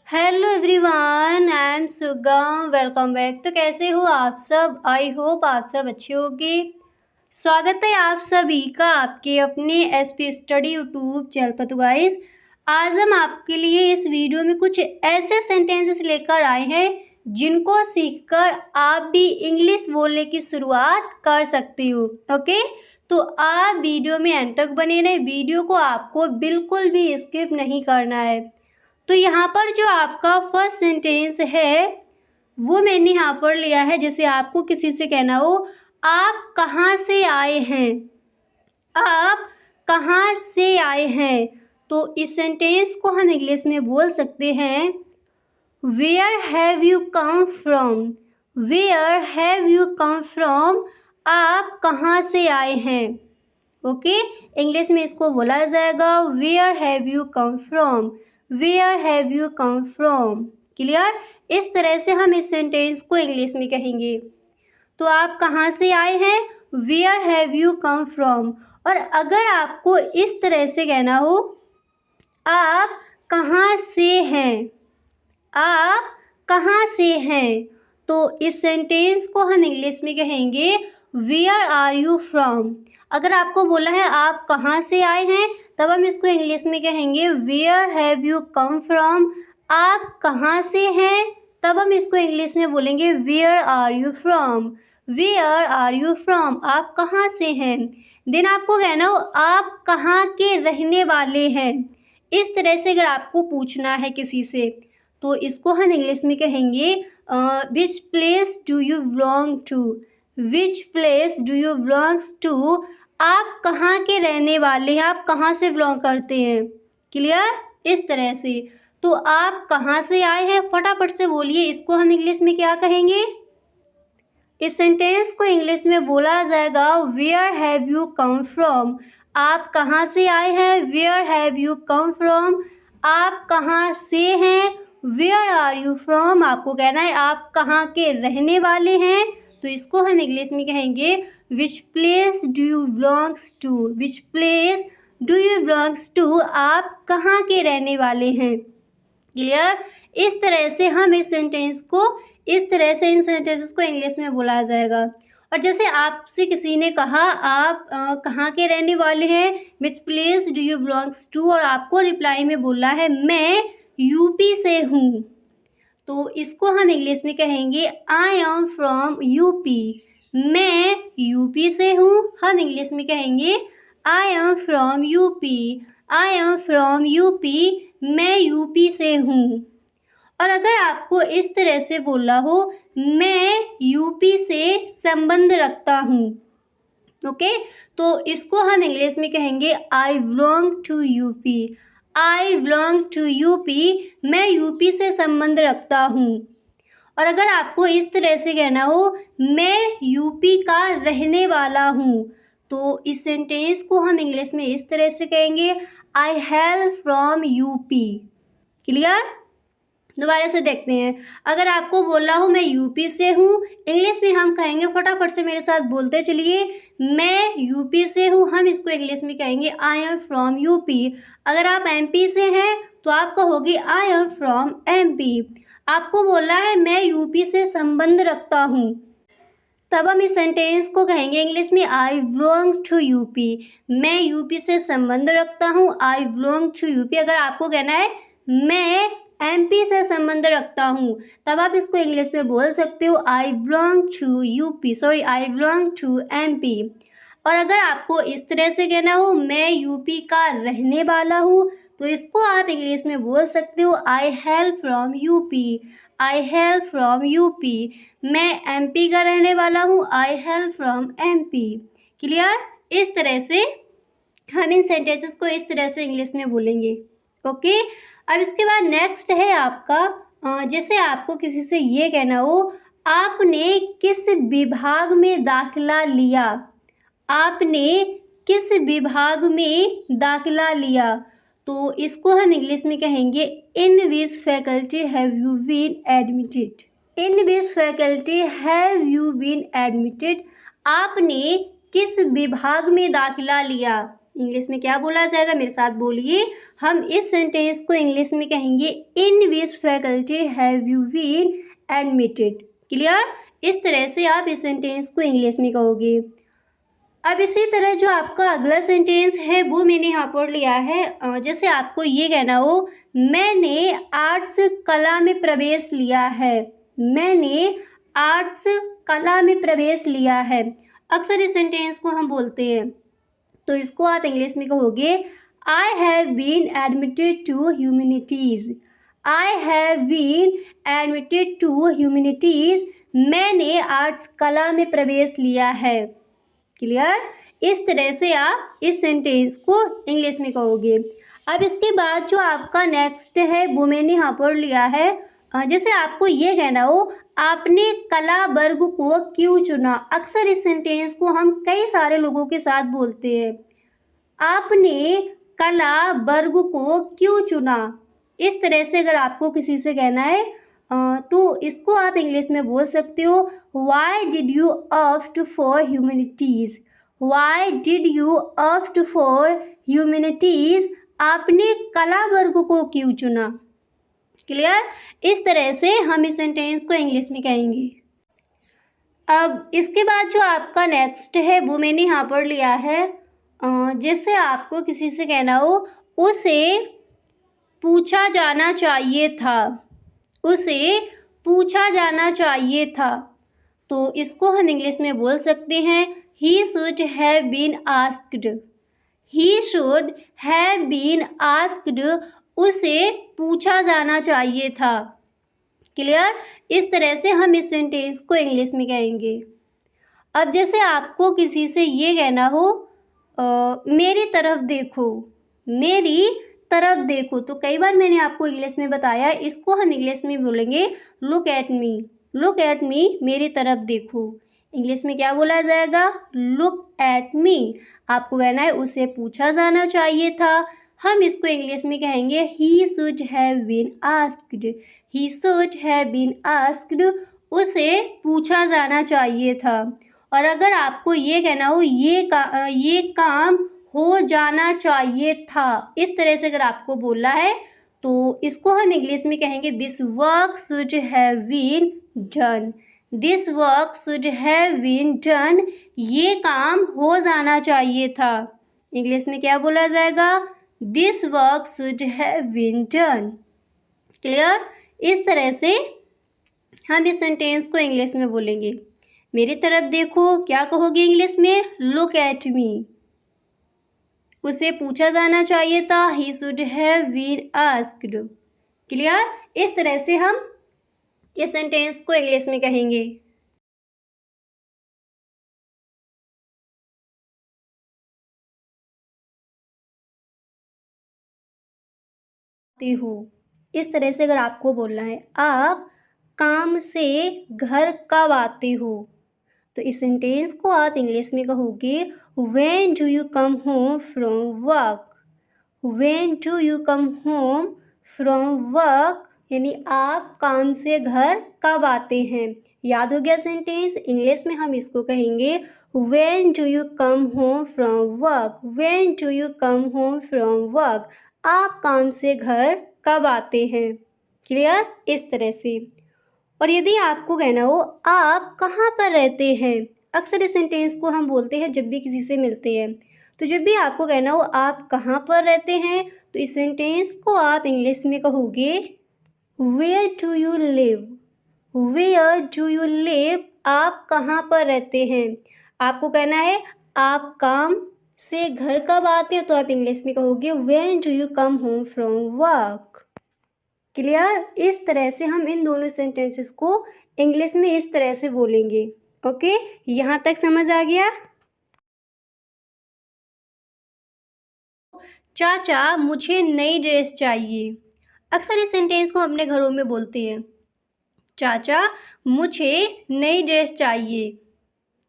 Hello everyone, I am सुगम। Welcome back. तो कैसे हो आप सब? आई होप आप सब अच्छे होंगे। स्वागत है आप सभी का आपके अपने एसपी स्टडी यूट्यूब चैनल पर। तो गाइस, आज हम आपके लिए इस वीडियो में कुछ ऐसे सेंटेंसेस लेकर आए हैं जिनको सीखकर आप भी इंग्लिश बोलने की शुरुआत कर सकते हो। ओके, तो आप वीडियो में अंत तक बने रहें। वीडियो को आपको बिल्कुल भी स्किप नहीं करना है। तो यहाँ पर जो आपका फर्स्ट सेंटेंस है वो मैंने यहाँ पर लिया है। जैसे आपको किसी से कहना हो, आप कहाँ से आए हैं, आप कहाँ से आए हैं, तो इस सेंटेंस को हम इंग्लिश में बोल सकते हैं where have you come from. Where have you come from, आप कहाँ से आए हैं। ओके, इंग्लिश में इसको बोला जाएगा where have you come from. Where have you come from. Clear? इस तरह से हम इस सेंटेंस को इंग्लिश में कहेंगे। तो आप कहाँ से आए हैं, where have you come from. और अगर आपको इस तरह से कहना हो, आप कहाँ से हैं, आप कहाँ से हैं, तो इस सेंटेंस को हम इंग्लिश में कहेंगे वेयर आर यू फ्रॉम। अगर आपको बोला है आप कहाँ से आए हैं, तब हम इसको इंग्लिश में कहेंगे where have you come from. आप कहाँ से हैं, तब हम इसको इंग्लिश में बोलेंगे where are you from. Where are you from, आप कहाँ से हैं। देन आपको कहना हो आप कहाँ के रहने वाले हैं। इस तरह से अगर आपको पूछना है किसी से, तो इसको हम इंग्लिश में कहेंगे which place do you belong to. Which place do you belongs to, आप कहाँ के रहने वाले हैं, आप कहाँ से बिलोंग करते हैं। क्लियर? इस तरह से। तो आप कहाँ से आए हैं, फटाफट से बोलिए, इसको हम इंग्लिश में क्या कहेंगे। इस सेंटेंस को इंग्लिश में बोला जाएगा where have you come from. आप कहाँ से आए हैं, where have you come from. आप कहाँ से हैं, वेयर आर यू फ्रॉम। आपको कहना है आप कहाँ के रहने वाले हैं, तो इसको हम इंग्लिश में कहेंगे which place do you belongs to. Which place do you belongs to, आप कहाँ के रहने वाले हैं। क्लियर? इस तरह से हम इस सेंटेंस को, इस तरह से इन सेंटेंसेस को इंग्लिश में बोला जाएगा। और जैसे आपसे किसी ने कहा आप कहाँ के रहने वाले हैं, which place do you belongs to, और आपको रिप्लाई में बोला है मैं यूपी से हूँ, तो इसको हम इंग्लिश में कहेंगे आई एम फ्रॉम यूपी। मैं यूपी से हूँ, हम इंग्लिश में कहेंगे I am from UP. I am from UP, मैं यूपी से हूँ। और अगर आपको इस तरह से बोला हो मैं यूपी से संबंध रखता हूँ, ओके, तो इसको हम इंग्लिश में कहेंगे I belong to UP. I belong to UP, मैं यूपी से संबंध रखता हूँ। और अगर आपको इस तरह से कहना हो मैं यूपी का रहने वाला हूँ, तो इस सेंटेंस को हम इंग्लिश में इस तरह से कहेंगे आई हैल फ्रॉम यूपी। क्लियर? दोबारा से देखते हैं। अगर आपको बोला हो मैं यूपी से हूँ, इंग्लिश में हम कहेंगे, फटाफट से मेरे साथ बोलते चलिए, मैं यूपी से हूँ, हम इसको इंग्लिश में कहेंगे आई एम फ्रॉम यूपी। अगर आप एमपी से हैं तो आप कहोगे आई एम फ्रॉम एमपी। आपको बोला है मैं यूपी से संबंध रखता हूँ, तब हम इस सेंटेंस को कहेंगे इंग्लिश में आई बिलोंग टू यूपी। मैं यूपी से संबंध रखता हूँ, आई बिलोंग टू यूपी। अगर आपको कहना है मैं एमपी से संबंध रखता हूँ, तब आप इसको इंग्लिश में बोल सकते हो I belong to UP, sorry I belong to MP. और अगर आपको इस तरह से कहना हो मैं यूपी का रहने वाला हूँ, तो इसको आप इंग्लिश में बोल सकते हो I hail from UP. I hail from UP, मैं एमपी का रहने वाला हूँ, I hail from MP. Clear? इस तरह से हम इन सेंटेंसेस को इस तरह से इंग्लिश में बोलेंगे। ओके, अब इसके बाद नेक्स्ट है आपका जैसे आपको किसी से ये कहना हो आपने किस विभाग में दाखिला लिया। आपने किस विभाग में दाखिला लिया, तो इसको हम इंग्लिश में कहेंगे in which faculty have you been admitted. In which faculty have you been admitted, आपने किस विभाग में दाखिला लिया। इंग्लिश में क्या बोला जाएगा, मेरे साथ बोलिए। हम इस सेंटेंस को इंग्लिश में कहेंगे in which faculty have you been admitted. Clear? इस तरह से आप इस सेंटेंस को इंग्लिश में कहोगे। अब इसी तरह जो आपका अगला सेंटेंस है वो मैंने यहाँ पर लिया है। जैसे आपको ये कहना हो, मैंने आर्ट्स कला में प्रवेश लिया है। मैंने आर्ट्स कला में प्रवेश लिया है। अक्सर इस सेंटेंस को हम बोलते हैं, तो इसको आप इंग्लिश में कहोगे I have been admitted to humanities. I have been admitted to humanities. मैंने आर्ट्स कला में प्रवेश लिया है। क्लियर? इस तरह से आप इस सेंटेंस को इंग्लिश में कहोगे। अब इसके बाद जो आपका नेक्स्ट है वो मैंने यहाँ पर लिया है। जैसे आपको ये कहना हो, आपने कला वर्ग को क्यों चुना। अक्सर इस सेंटेंस को हम कई सारे लोगों के साथ बोलते हैं। आपने कला वर्ग को क्यों चुना। इस तरह से अगर आपको किसी से कहना है तो इसको आप इंग्लिश में बोल सकते हो, why did you opt for humanities. Why did you opt for humanities. आपने कला वर्ग को क्यों चुना। क्लियर? इस तरह से हम इस सेंटेंस को इंग्लिश में कहेंगे। अब इसके बाद जो आपका नेक्स्ट है वो मैंने यहाँ पर लिया है। जैसे आपको किसी से कहना हो, उसे पूछा जाना चाहिए था। उसे पूछा जाना चाहिए था, तो इसको हम इंग्लिश में बोल सकते हैं he should have been asked. He should have been asked. उसे पूछा जाना चाहिए था। क्लियर? इस तरह से हम इस सेंटेंस को इंग्लिश में कहेंगे। अब जैसे आपको किसी से ये कहना हो, मेरी तरफ देखो। मेरी तरफ देखो, तो कई बार मैंने आपको इंग्लिश में बताया, इसको हम इंग्लिश में बोलेंगे look at me. Look at me, मेरी तरफ देखो। इंग्लिश में क्या बोला जाएगा, लुक एट मी। आपको कहना है उसे पूछा जाना चाहिए था, हम इसको इंग्लिश में कहेंगे he should have been asked. He should have been asked. उसे पूछा जाना चाहिए था। और अगर आपको ये कहना हो, ये काम हो जाना चाहिए था, इस तरह से अगर आपको बोलना है तो इसको हम इंग्लिश में कहेंगे this work should have been done. This work should have been done. ये काम हो जाना चाहिए था। इंग्लिश में क्या बोला जाएगा, this work should have been done. Clear? इस तरह से हम इस सेंटेंस को इंग्लिश में बोलेंगे। मेरी तरफ देखो, क्या कहोगे इंग्लिश में, लुक एट मी। उसे पूछा जाना चाहिए था, he should have been asked. Clear? इस तरह से हम इस सेंटेंस को इंग्लिश में कहेंगे। हो, इस तरह से अगर आपको बोलना है, आप काम से घर कब आते हो, तो इस सेंटेंस को आप इंग्लिश में कहोगे when do you come home from work. When do you come home from work, यानी आप काम से घर कब आते हैं। याद हो गया सेंटेंस? इंग्लिश में हम इसको कहेंगे when do you come home from work. When do you come home from work. आप काम से घर कब आते हैं। क्लियर? इस तरह से। और यदि आपको कहना हो, आप कहाँ पर रहते हैं। अक्सर इस सेंटेंस को हम बोलते हैं जब भी किसी से मिलते हैं। तो जब भी आपको कहना हो आप कहाँ पर रहते हैं, तो इस सेंटेंस को आप इंग्लिश में कहोगे where do you live. Where do you live. आप कहाँ पर रहते हैं। आपको कहना है आप काम से घर कब आते हो, तो आप इंग्लिश में कहोगे when do you come home from work. Clear? इस तरह से हम इन दोनों सेंटेंसेस को इंग्लिश में इस तरह से बोलेंगे। ओके, यहाँ तक समझ आ गया। चाचा मुझे नई ड्रेस चाहिए। अक्सर इस सेंटेंस को अपने घरों में बोलते हैं, चाचा मुझे नई ड्रेस चाहिए,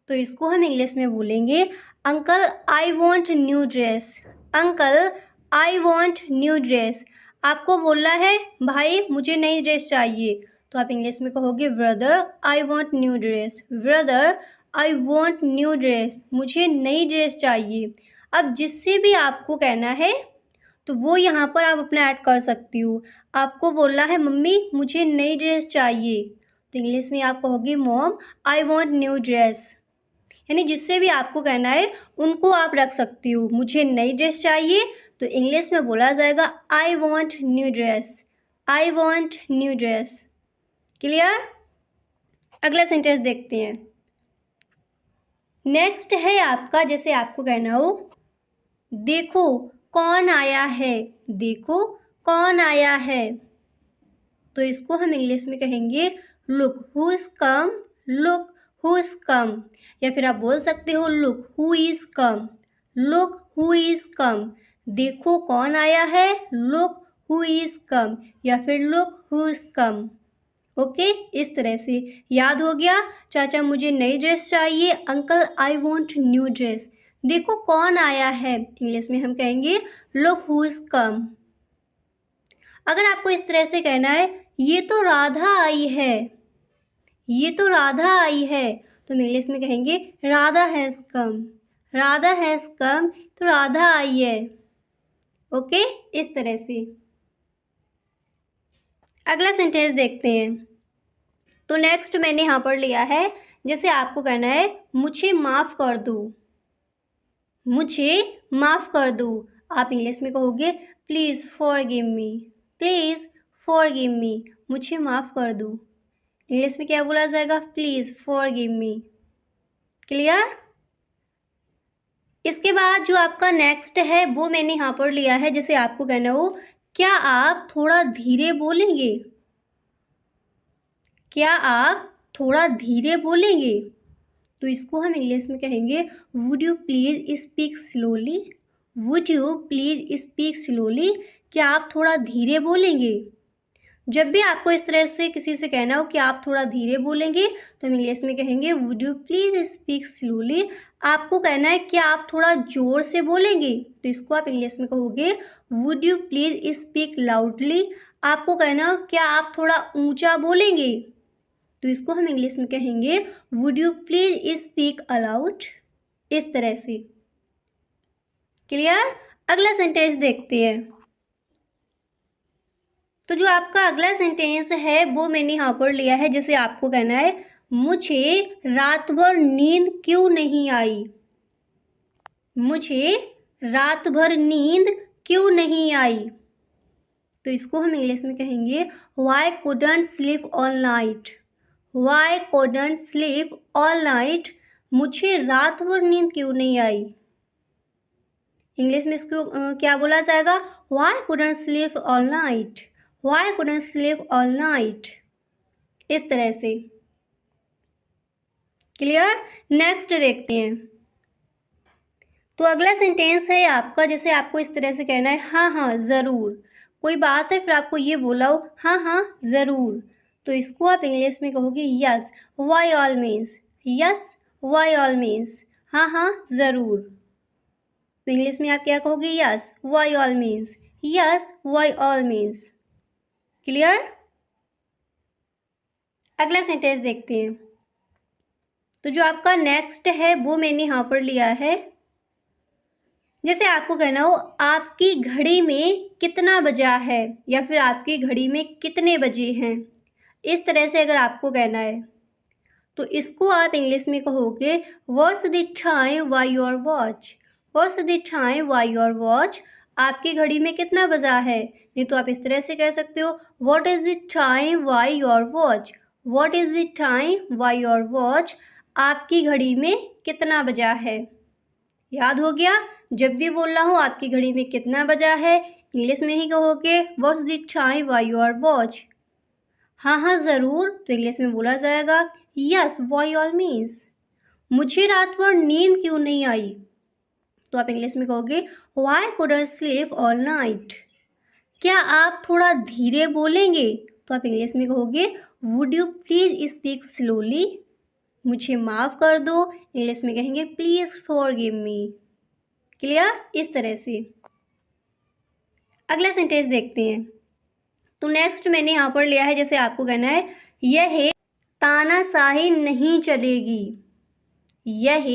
तो इसको हम इंग्लिश में बोलेंगे uncle I want new dress. Uncle I want new dress. आपको बोलना है भाई मुझे नई ड्रेस चाहिए, तो आप इंग्लिश में कहोगे brother I want new dress. Brother I want new dress. मुझे नई ड्रेस चाहिए। अब जिससे भी आपको कहना है तो वो यहाँ पर आप अपना ऐड कर सकती हो। आपको बोलना है मम्मी मुझे नई ड्रेस चाहिए, तो इंग्लिश में आप कहोगे mom I want new dress. यानी जिससे भी आपको कहना है उनको आप रख सकती हो। मुझे नई ड्रेस चाहिए तो इंग्लिश में बोला जाएगा I want new dress, I want new dress. Clear? अगला सेंटेंस देखते हैं। नेक्स्ट है आपका, जैसे आपको कहना हो देखो कौन आया है, देखो कौन आया है, तो इसको हम इंग्लिश में कहेंगे look who is come, look who is come. या फिर आप बोल सकते हो look who is come, look who is come. देखो कौन आया है, लुक हु इज कम, या फिर look who is come. Okay, इस तरह से याद हो गया। चाचा मुझे नई ड्रेस चाहिए, uncle I want new dress. देखो कौन आया है, इंग्लिश में हम कहेंगे लुक हु इज कम। अगर आपको इस तरह से कहना है ये तो राधा आई है, ये तो राधा आई है, तो हम इंग्लिश में कहेंगे Radha has come, Radha has come, तो राधा आई है। ओके, इस तरह से। अगला सेंटेंस देखते हैं। तो नेक्स्ट मैंने यहाँ पर लिया है, जैसे आपको कहना है मुझे माफ़ कर दो, मुझे माफ़ कर दो। आप इंग्लिश में कहोगे please forgive me, please forgive me, मुझे माफ़ कर दो। इंग्लिश में क्या बोला जाएगा? Please forgive me. क्लियर? इसके बाद जो आपका नेक्स्ट है वो मैंने यहाँ पर लिया है, जैसे आपको कहना हो क्या आप थोड़ा धीरे बोलेंगे, क्या आप थोड़ा धीरे बोलेंगे, तो इसको हम इंग्लिश में कहेंगे would you please speak slowly, would you please speak slowly. क्या आप थोड़ा धीरे बोलेंगे। जब भी आपको इस तरह से किसी से कहना हो कि आप थोड़ा धीरे बोलेंगे तो हम इंग्लिश में कहेंगे would you please speak slowly. आपको कहना है कि आप थोड़ा ज़ोर से बोलेंगे तो इसको आप इंग्लिश में कहोगे would you please speak loudly. आपको कहना हो क्या आप थोड़ा ऊंचा बोलेंगे तो इसको हम इंग्लिश में कहेंगे would you please speak allowed. इस तरह से। क्लियर? अगला सेंटेंस देखते हैं। तो जो आपका अगला सेंटेंस है वो मैंने यहाँ पर लिया है, जैसे आपको कहना है मुझे रात भर नींद क्यों नहीं आई, मुझे रात भर नींद क्यों नहीं आई, तो इसको हम इंग्लिश में कहेंगे why couldn't sleep all night, why couldn't sleep all night. मुझे रात भर नींद क्यों नहीं आई। इंग्लिश में इसको क्या बोला जाएगा? Why couldn't sleep all night, why couldn't sleep all night. इस तरह से। क्लियर? नेक्स्ट देखते हैं। तो अगला सेंटेंस है आपका, जैसे आपको इस तरह से कहना है हाँ हाँ ज़रूर। कोई बात है फिर आपको ये बोला हो हाँ हाँ ज़रूर, तो इसको आप इंग्लिश में कहोगे yes why all means, yes why all means, हाँ हाँ ज़रूर। तो इंग्लिश में आप क्या कहोगे? Yes why all means, yes why all means. Clear? अगला सेंटेंस देखते हैं। तो जो आपका नेक्स्ट है वो मैंने यहाँ पर लिया है, जैसे आपको कहना हो आपकी घड़ी में कितना बजा है या फिर आपकी घड़ी में कितने बजे हैं। इस तरह से अगर आपको कहना है तो इसको आप इंग्लिश में कहोगे what's the time by your watch, what's the time by your watch. आपकी घड़ी में कितना बजा है। नहीं तो आप इस तरह से कह सकते हो what is the time by your watch, what is the time by your watch. आपकी घड़ी में कितना बजा है। याद हो गया? जब भी बोलना हो आपकी घड़ी में कितना बजा है इंग्लिश में ही कहोगे what's the time by your watch. हाँ हाँ ज़रूर, तो इंग्लिश में बोला जाएगा यस बाय ऑल मीन्स। मुझे रात भर नींद क्यों नहीं आई, तो आप इंग्लिश में कहोगे why couldn't sleep all night. क्या आप थोड़ा धीरे बोलेंगे, तो आप इंग्लिश में कहोगे would you please speak slowly. मुझे माफ़ कर दो, इंग्लिश में कहेंगे प्लीज़ फॉरगिव मी। क्लियर? इस तरह से। अगला सेंटेंस देखते हैं। तो नेक्स्ट मैंने यहाँ पर लिया है, जैसे आपको कहना है यह तानाशाही नहीं चलेगी, यह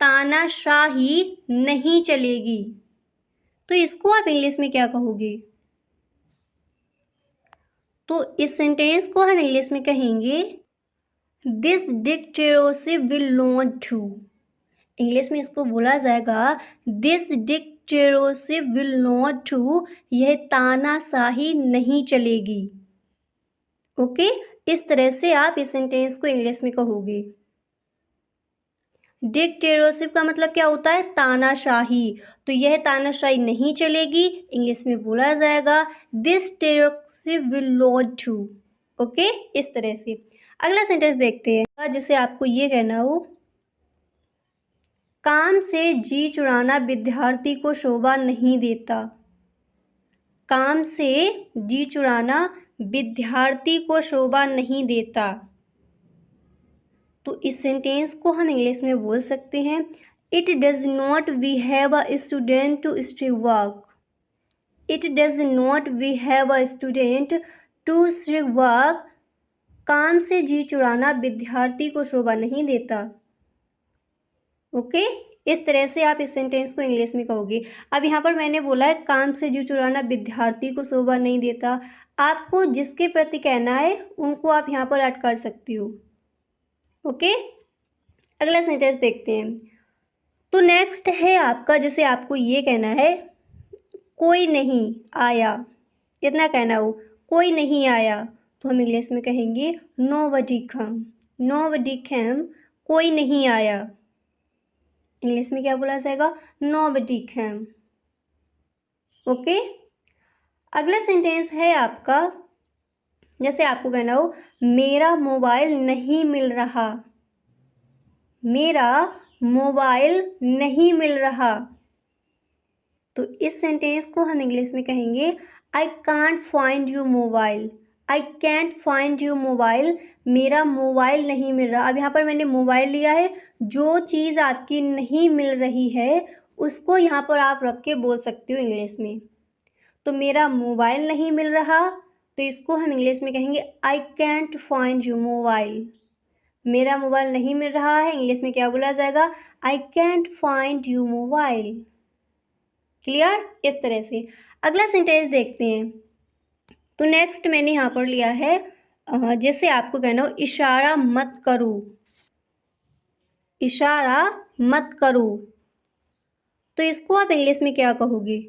तानाशाही नहीं चलेगी। तो इसको आप इंग्लिश में क्या कहोगे? तो इस सेंटेंस को हम इंग्लिश में कहेंगे this dictatorship will not do. English में इसको बोला जाएगा this dictatorship will not do, यह तानाशाही नहीं चलेगी। ओके, इस तरह से आप इस सेंटेंस को इंग्लिश में कहोगे। डिक्टेटरशिप का मतलब क्या होता है? तानाशाही। तो यह तानाशाही नहीं चलेगी, इंग्लिश में बोला जाएगा this dictatorship will not do. Okay, इस तरह से। अगला सेंटेंस देखते हैं, जिसे आपको ये कहना हो काम से जी चुराना विद्यार्थी को शोभा नहीं देता। काम से जी चुराना विद्यार्थी को शोभा नहीं देता। तो इस सेंटेंस को हम इंग्लिश में बोल सकते हैं it does not we have a student to stay work. It does not we have a student to stay work. काम से जी चुराना विद्यार्थी को शोभा नहीं देता। ओके, इस तरह से आप इस सेंटेंस को इंग्लिश में कहोगे। अब यहाँ पर मैंने बोला है काम से जी चुराना विद्यार्थी को शोभा नहीं देता। आपको जिसके प्रति कहना है उनको आप यहाँ पर ऐड कर सकती हो। ओके, अगला सेंटेंस देखते हैं। तो नेक्स्ट है आपका, जैसे आपको ये कहना है कोई नहीं आया, इतना कहना हो कोई नहीं आया, तो हम इंग्लिश में कहेंगे नोबडी कम। नोबडी केम, कोई नहीं आया। इंग्लिश में क्या बोला जाएगा? Nobody came. ओके, अगला सेंटेंस है आपका, जैसे आपको कहना हो मेरा मोबाइल नहीं मिल रहा। मेरा मोबाइल नहीं मिल रहा। तो इस सेंटेंस को हम इंग्लिश में कहेंगे I can't find you mobile. I can't find you mobile, मेरा मोबाइल नहीं मिल रहा। अब यहाँ पर मैंने मोबाइल लिया है, जो चीज़ आपकी नहीं मिल रही है उसको यहाँ पर आप रख के बोल सकते हो इंग्लिश में। तो मेरा मोबाइल नहीं मिल रहा, तो इसको हम इंग्लिश में कहेंगे I can't find you mobile. मेरा मोबाइल नहीं मिल रहा है, इंग्लिश में क्या बोला जाएगा? I can't find you mobile. Clear? इस तरह से। अगला सेंटेंस देखते हैं। तो नेक्स्ट मैंने यहाँ पर लिया है, जैसे आपको कहना हो इशारा मत करो। इशारा मत करो, तो इसको आप इंग्लिश में क्या कहोगे?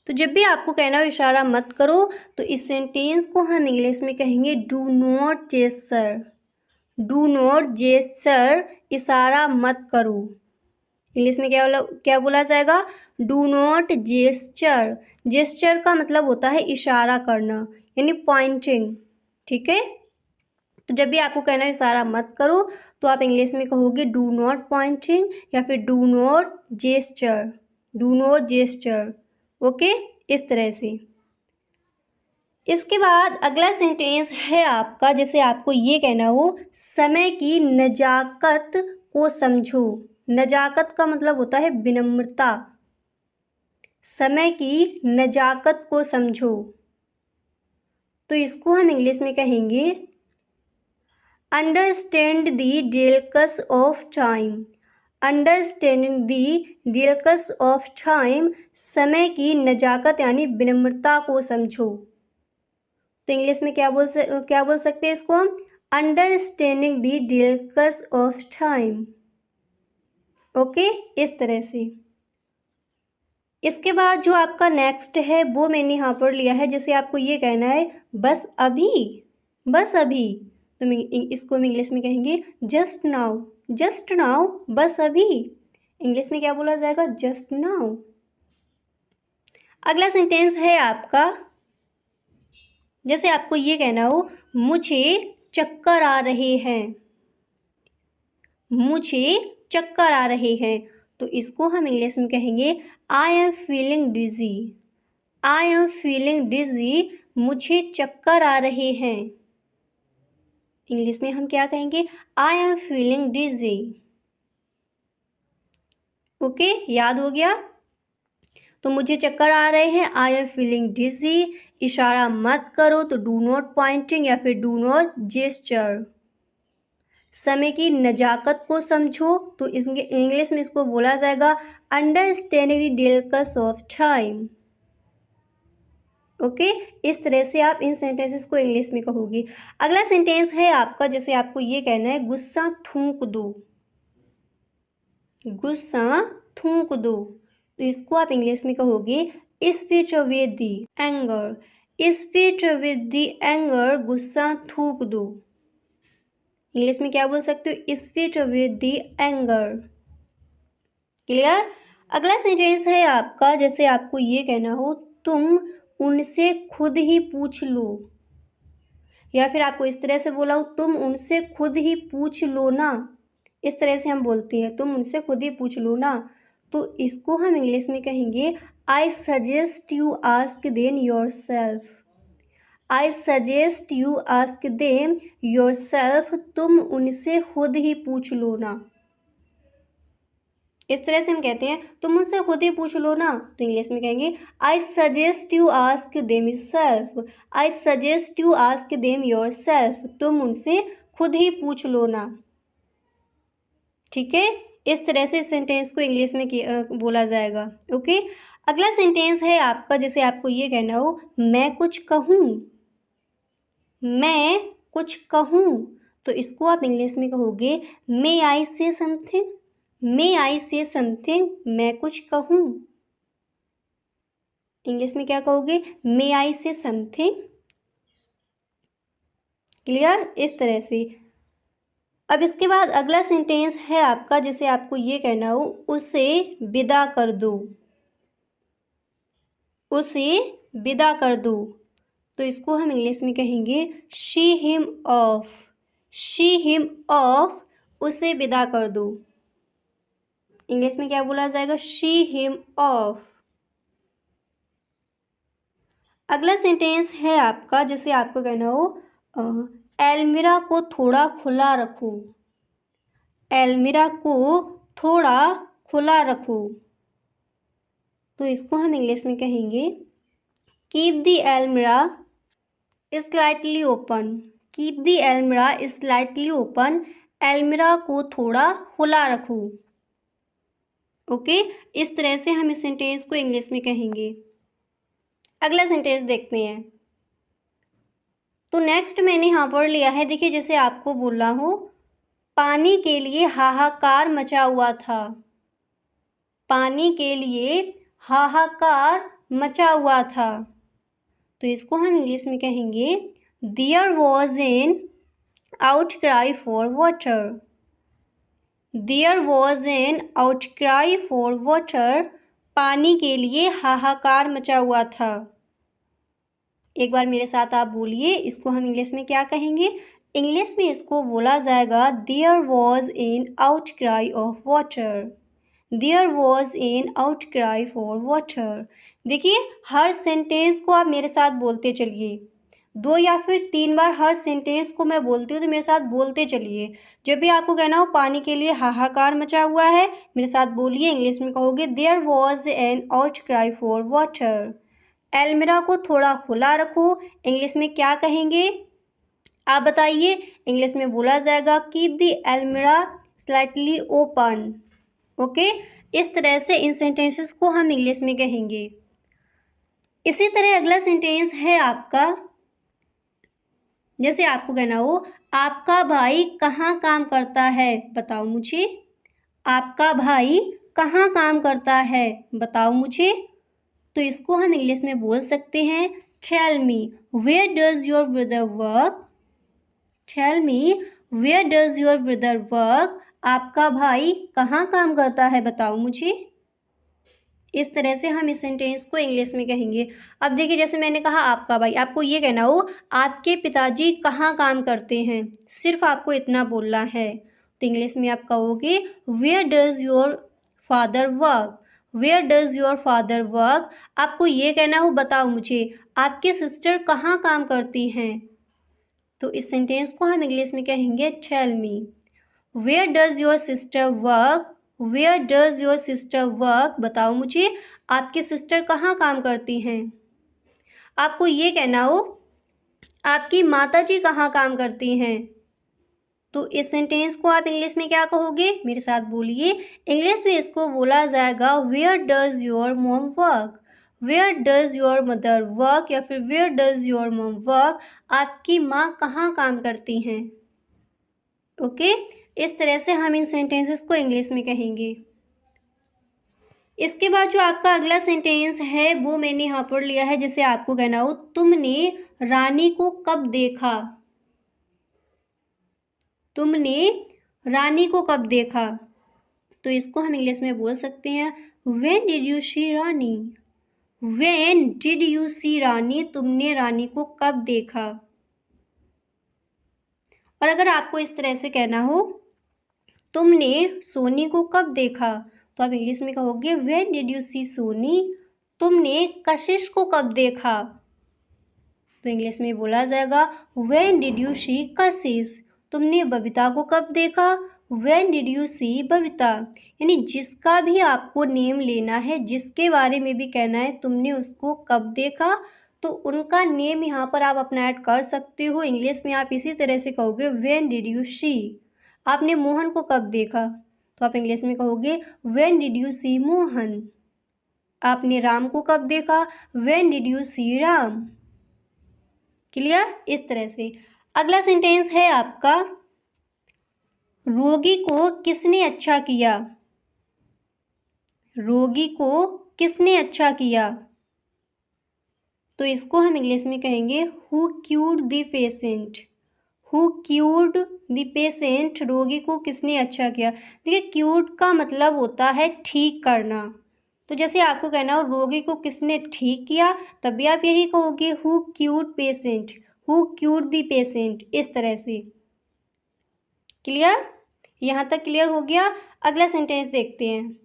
तो जब भी आपको कहना हो इशारा मत करो, तो इस सेंटेंस को हम इंग्लिश में कहेंगे do not gesture. Do not gesture, इशारा मत करो। इंग्लिश में क्या बोला जाएगा? Do not gesture. जेस्चर का मतलब होता है इशारा करना, यानी पॉइंटिंग। ठीक है, तो जब भी आपको कहना है इशारा मत करो, तो आप इंग्लिश में कहोगे डू नॉट पॉइंटिंग या फिर do not gesture. Do not gesture. Okay, इस तरह से। इसके बाद अगला सेंटेंस है आपका, जैसे आपको ये कहना हो समय की नजाकत को समझो। नजाकत का मतलब होता है विनम्रता। समय की नजाकत को समझो, तो इसको हम इंग्लिश में कहेंगे understand the delicacy of time. Understanding the delicacy of time, समय की नजाकत यानी विनम्रता को समझो। तो इंग्लिश में क्या बोल सकते हैं इसको हम? Understanding the delicacy of time. Okay, इस तरह से। इसके बाद जो आपका नेक्स्ट है वो मैंने यहाँ पर लिया है, जैसे आपको ये कहना है बस अभी। बस अभी, तो इसको हम इंग्लिश में कहेंगे जस्ट नाउ। जस्ट नाउ, बस अभी। इंग्लिश में क्या बोला जाएगा? Just now. अगला सेंटेंस है आपका, जैसे आपको ये कहना हो मुझे चक्कर आ रहे हैं। मुझे चक्कर आ रहे हैं, तो इसको हम इंग्लिश में कहेंगे I am feeling dizzy. I am feeling dizzy, मुझे चक्कर आ रहे हैं। इंग्लिश में हम क्या कहेंगे? I am feeling dizzy. Okay, याद हो गया? तो मुझे चक्कर आ रहे हैं, आई एम फीलिंग डिजी। इशारा मत करो, तो डू नॉट पॉइंटिंग या फिर डू नॉट जेस्चर। समय की नज़ाकत को समझो, तो इंग्लिश में इसको बोला जाएगा understanding the delicacy of time. Okay, इस तरह से आप इन सेंटेंसेस को इंग्लिश में कहोगे। अगला सेंटेंस है आपका, जैसे आपको ये कहना है गुस्सा थूक दो। गुस्सा थूक दो, तो इसको आप इंग्लिश में कहोगे speech with the anger. Speech with the anger, गुस्सा थूक दो। इंग्लिश में क्या बोल सकते हो? Speech with the anger. Clear? अगला सेंटेंस है आपका, जैसे आपको ये कहना हो तुम उनसे खुद ही पूछ लो, या फिर आपको इस तरह से बोला हो तुम उनसे खुद ही पूछ लो ना। इस तरह से हम बोलते हैं तुम उनसे खुद ही पूछ लो ना, तो इसको हम इंग्लिश में कहेंगे I suggest you ask them your self. I suggest you ask them your self, तुम उनसे खुद ही पूछ लो ना। इस तरह से हम कहते हैं तुम मुझसे खुद ही पूछ लो ना, तो इंग्लिश में कहेंगे I suggest you ask them self. I suggest you ask them your self, तुम उनसे खुद ही पूछ लो ना। ठीक है, इस तरह से सेंटेंस को इंग्लिश में बोला जाएगा। ओके, अगला सेंटेंस है आपका, जैसे आपको ये कहना हो मैं कुछ कहूँ। मैं कुछ कहूँ, तो इसको आप इंग्लिश में कहोगे मे आई से समथिंग। मे आई से समथिंग, मैं कुछ कहूँ। इंग्लिश में क्या कहोगे? मे आई से समथिंग। क्लियर? इस तरह से। अब इसके बाद अगला सेंटेंस है आपका, जैसे आपको ये कहना हो उसे विदा कर दो। उसे विदा कर दो, तो इसको हम इंग्लिश में कहेंगे she him of. She him of, उसे विदा कर दो। इंग्लिश में क्या बोला जाएगा? She him of. अगला सेंटेंस है आपका, जैसे आपको कहना हो एलमीरा को थोड़ा खुला रखो। एलमीरा को थोड़ा खुला रखो, तो इसको हम इंग्लिश में कहेंगे keep the almirah slightly open. Keep the almirah slightly open, almirah को थोड़ा खुला रखो। ओके, इस तरह से हम इस सेंटेंस को इंग्लिश में कहेंगे। अगला सेंटेंस देखते हैं। तो नेक्स्ट मैंने यहाँ पर लिया है, देखिए जैसे आपको बोला हो पानी के लिए हाहाकार मचा हुआ था। पानी के लिए हाहाकार मचा हुआ था, तो इसको हम इंग्लिश में कहेंगे there was an outcry for water. There was an outcry for water, पानी के लिए हाहाकार मचा हुआ था। एक बार मेरे साथ आप बोलिए, इसको हम इंग्लिश में क्या कहेंगे? इंग्लिश में इसको बोला जाएगा there was an outcry of water. There was an outcry for water. देखिए हर सेंटेंस को आप मेरे साथ बोलते चलिए, 2 या फिर 3 बार हर सेंटेंस को मैं बोलती हूँ तो मेरे साथ बोलते चलिए। जब भी आपको कहना हो पानी के लिए हाहाकार मचा हुआ है, मेरे साथ बोलिए। इंग्लिश में कहोगे there was an outcry for water. एलमीरा को थोड़ा खुला रखो, इंग्लिश में क्या कहेंगे आप बताइए? इंग्लिश में बोला जाएगा keep the almirah slightly open. Okay, इस तरह से इन सेंटेंसेस को हम इंग्लिश में कहेंगे। इसी तरह अगला सेंटेंस है आपका, जैसे आपको कहना हो आपका भाई कहाँ काम करता है, बताओ मुझे। आपका भाई कहाँ काम करता है, बताओ मुझे। तो इसको हम इंग्लिश में बोल सकते हैं tell me where does your brother work. Tell me where does your brother work, आपका भाई कहाँ काम करता है, बताओ मुझे। इस तरह से हम इस सेंटेंस को इंग्लिश में कहेंगे। अब देखिए जैसे मैंने कहा आपका भाई, आपको ये कहना हो आपके पिताजी कहाँ काम करते हैं, सिर्फ आपको इतना बोलना है, तो इंग्लिश में आप कहोगे where does your father work. Where does your father work, आपको ये कहना हो बताओ मुझे आपके सिस्टर कहाँ काम करती हैं, तो इस सेंटेंस को हम इंग्लिश में कहेंगे tell me where does your sister work. Where does your sister work, बताओ मुझे आपकी सिस्टर कहाँ काम करती हैं। आपको ये कहना हो आपकी माताजी कहाँ काम करती हैं, तो इस सेंटेंस को आप इंग्लिश में क्या कहोगे, मेरे साथ बोलिए। इंग्लिश में इसको बोला जाएगा where does your mom work. Where does your mother work या फिर where does your mom work, आपकी माँ कहाँ काम करती हैं। ओके, इस तरह से हम इन सेंटेंसेस को इंग्लिश में कहेंगे। इसके बाद जो आपका अगला सेंटेंस है वो मैंने यहाँ पर लिया है, जैसे आपको कहना हो तुमने रानी को कब देखा। तुमने रानी को कब देखा, तो इसको हम इंग्लिश में बोल सकते हैं when did you see Rani. When did you see Rani, तुमने रानी को कब देखा। और अगर आपको इस तरह से कहना हो तुमने सोनी को कब देखा, तो आप इंग्लिश में कहोगे व्हेन डिड यू सी सोनी। तुमने कशिश को कब देखा, तो इंग्लिश में बोला जाएगा व्हेन डिड यू सी कशिश। तुमने बबीता को कब देखा, व्हेन डिड यू सी बबीता। यानी जिसका भी आपको नेम लेना है, जिसके बारे में भी कहना है तुमने उसको कब देखा, तो उनका नेम यहाँ पर आप अपना ऐड कर सकते हो। इंग्लिश में आप इसी तरह से कहोगे व्हेन डिड यू सी। आपने मोहन को कब देखा, तो आप इंग्लिश में कहोगे when did you see Mohan. आपने राम को कब देखा, when did you see Ram. Clear, इस तरह से। अगला सेंटेंस है आपका रोगी को किसने अच्छा किया। रोगी को किसने अच्छा किया, तो इसको हम इंग्लिश में कहेंगे who cured the patient. Who cured the patient, रोगी को किसने अच्छा किया। देखिए क्यूर्ड का मतलब होता है ठीक करना, तो जैसे आपको कहना हो रोगी को किसने ठीक किया, तब भी आप यही कहोगे who cured patient, who cured the patient, इस तरह से। क्लियर, यहाँ तक क्लियर हो गया। अगला सेंटेंस देखते हैं।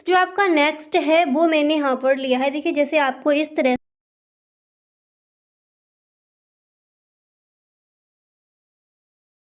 जो आपका नेक्स्ट है वो मैंने यहाँ पर लिया है। देखिए जैसे आपको इस तरह